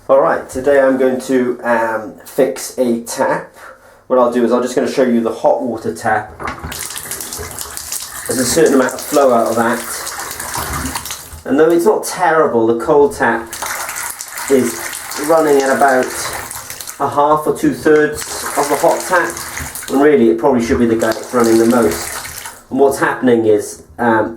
Alright, today I'm going to fix a tap. What I'll do is I'm just going to show you the hot water tap. There's a certain amount of flow out of that. And though it's not terrible, the cold tap is running at about a half or 2/3 of the hot tap. And really it probably should be the guy that's running the most. And what's happening is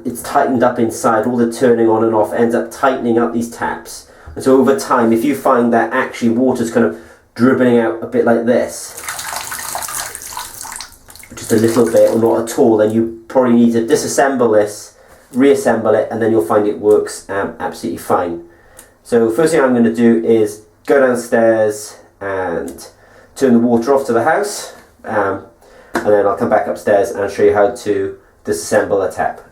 it's tightened up inside. All the turning on and off ends up tightening up these taps. And so over time, if you find that actually water's kind of dribbling out a bit like this, just a little bit or not at all, then you probably need to disassemble this, reassemble it, and then you'll find it works absolutely fine. So first thing I'm going to do is go downstairs and turn the water off to the house, and then I'll come back upstairs and show you how to disassemble a tap.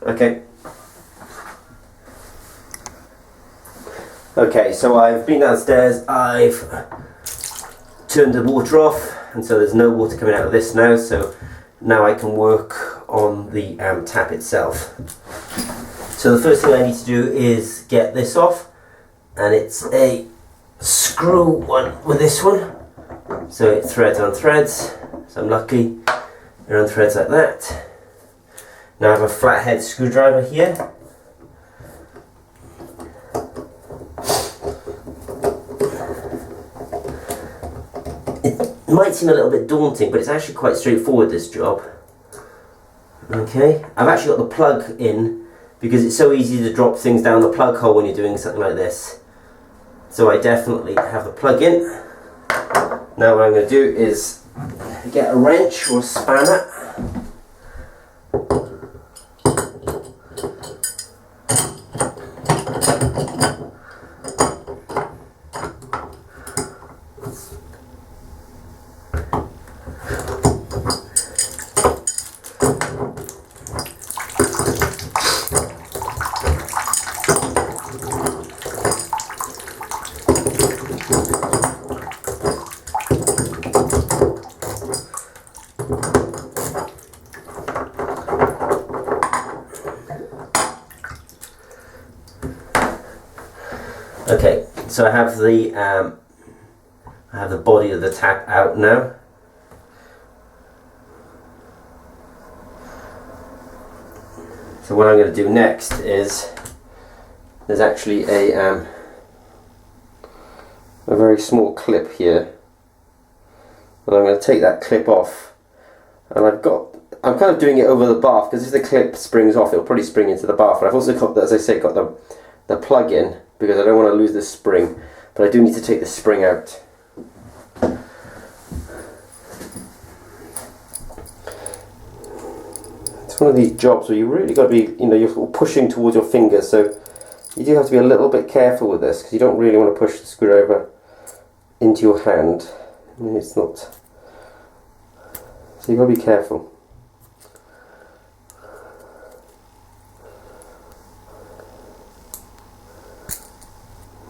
Okay, so I've been downstairs, I've turned the water off, and so there's no water coming out of this now, so now I can work on the tap itself. So the first thing I need to do is get this off, and it's a screw one with this one, so it threads on threads, so I'm lucky, they're on threads like that. Now I have a flathead screwdriver here. It might seem a little bit daunting, but it's actually quite straightforward, this job. Okay, I've actually got the plug in because it's so easy to drop things down the plug hole when you're doing something like this. So I definitely have the plug in. Now what I'm going to do is get a wrench or a spanner. Okay, so I have the body of the tap out now. So what I'm going to do next is there's actually a very small clip here, and I'm going to take that clip off, and I'm kind of doing it over the bath because if the clip springs off, it'll probably spring into the bath. But I've also got, as I say, got the plug in because I don't want to lose this spring, but I do need to take the spring out. It's one of these jobs where you really got to be, you're pushing towards your fingers, so you do have to be a little bit careful with this because you don't really want to push the screwdriver into your hand. I mean, it's not, so you've got to be careful.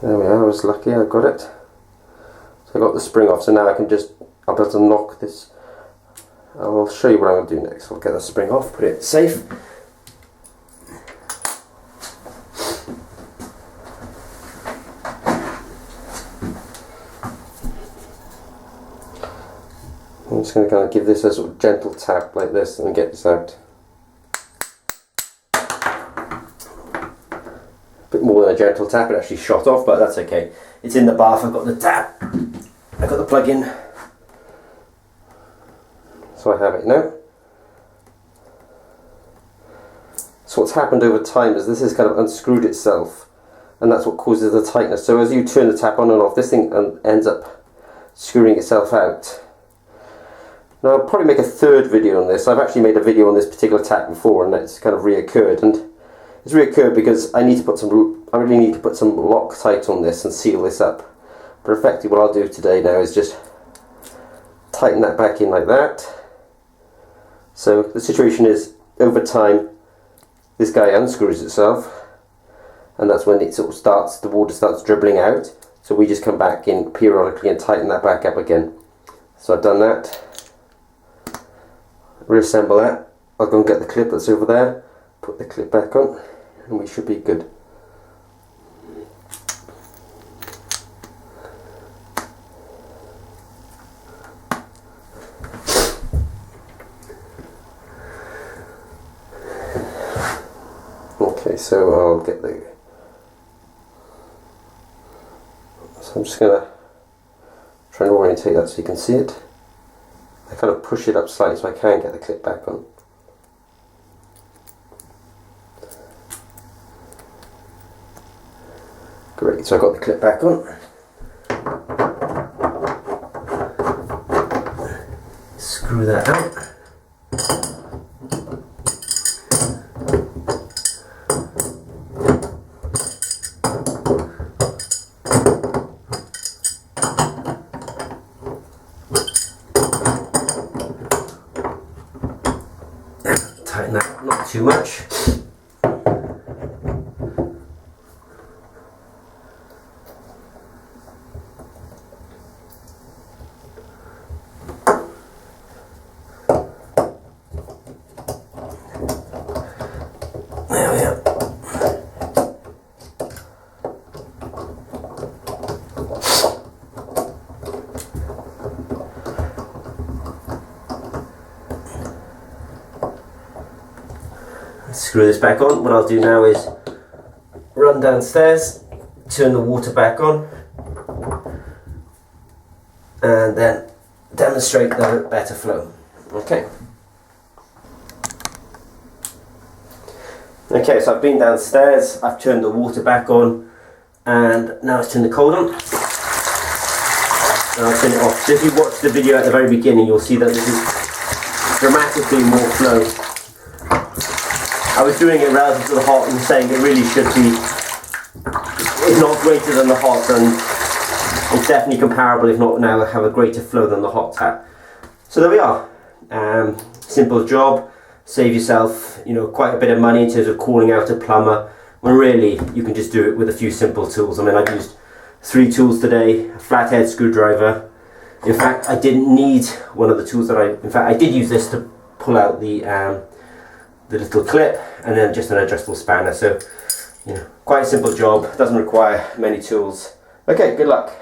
There we are, I was lucky, I got it. So I got the spring off, so now I'll be able to knock this. I'll show you what I'm going to do next. I'll get the spring off, put it safe. I'm just going to kind of give this a sort of gentle tap like this and get this out. Bit more than a gentle tap, it actually shot off, but that's okay. It's in the bath, I've got the tap, I've got the plug in, so I have it now. So what's happened over time is this has kind of unscrewed itself, and that's what causes the tightness. So as you turn the tap on and off, this thing ends up screwing itself out. Now I'll probably make a third video on this. I've actually made a video on this particular tap before, and it's kind of reoccurred, and it's reoccurred because I really need to put some Loctite on this and seal this up. But effectively what I'll do today now is just tighten that back in like that. So the situation is, over time, this guy unscrews itself, and that's when it sort of starts, the water starts dribbling out. So we just come back in periodically and tighten that back up again. So I've done that. Reassemble that. I'll go and get the clip that's over there, put the clip back on, and we should be good. so I'll get the... So I'm just going to try and orientate that so you can see it. I kind of push it up slightly so I can get the clip back on. Great, so I've got the clip back on. Screw that out. Tighten that, not too much. There we are. Screw this back on. What I'll do now is run downstairs, turn the water back on, and then demonstrate the better flow. Okay. Okay, so I've been downstairs, I've turned the water back on, and now let's turn the cold on. And I'll turn it off. So if you watch the video at the very beginning, you'll see that this is dramatically more flow. I was doing it relative to the hot and saying it really should be, if not greater than the hot, then it's definitely comparable, if not now have a greater flow than the hot tap. So there we are. Simple job. Save yourself, quite a bit of money in terms of calling out a plumber, when really you can just do it with a few simple tools. I mean, I've used 3 tools today: a flathead screwdriver. In fact, I didn't need one of the tools that I did use this to pull out the little clip, and then just an adjustable spanner. So, quite a simple job, doesn't require many tools. Okay, good luck.